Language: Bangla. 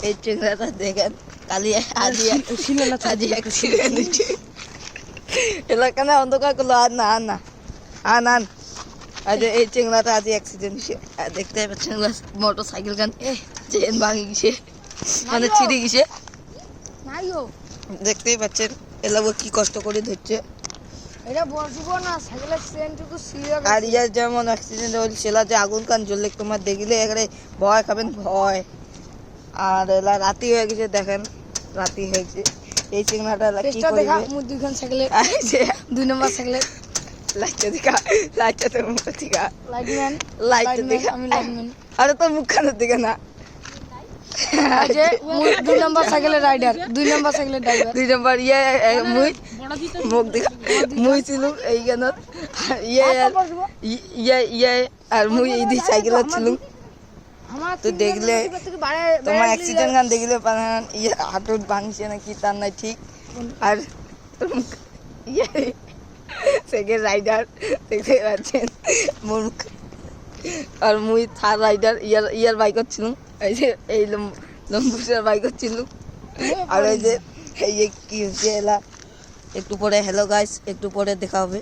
এই চিংড়াটা দেখেন কালি আজি এলাকানে অন্ধকার করলো আর না আন আজ এই চিংড়াটা আজি অ্যাক্সিডেন্ট দেখতে পাচ্ছেন মোটর সাইকেল গান চেন ভাঙি গেছে মানে ছিঁড়ে গেছে দেখতেই পাচ্ছেন এলাকা কি কষ্ট করে ধরছে আর ইয়ার যেমন অ্যাক্সিডেন্ট হল সেলা যে আগুন কান জ্বললে তোমার দেখলে এখানে ভয় খাবেন ভয় আর এলা রাতি হয়ে গেছে দেখেন রাতি হয়েছে এই চিংড়াটা কি করবে দুই নম্বর সাইকেলে লাইটটা তো মুখ দেখা লাইটম্যান দেখা আমি লাইটম্যান আরে তোর মুখখানের দিকে না দুই নম্বর সাইকেলের রাইডার দুই নম্বর সাইকেলের ড্রাইভার 2 নম্বর মুই মুখ দেখা মুই ছিল এই গানত আর মুই এই দি সাইকেল ছিল তো দেখলে তোমার অ্যাক্সিডেন্ট গান দেখলে হাঁটুট ভাঙছে নাকি তার নাই ঠিক আর সেকেন্ড রাইডার দেখতে পাচ্ছেন মুখ আর মুই থার্ড রাইডার ইয়ার বাইক ছিল এই যে এই লম্বুসের বাইক ছিল আর এই যে এই কি হচ্ছে এলা একটু পরে হ্যালো গাইস একটু পরে দেখা হবে।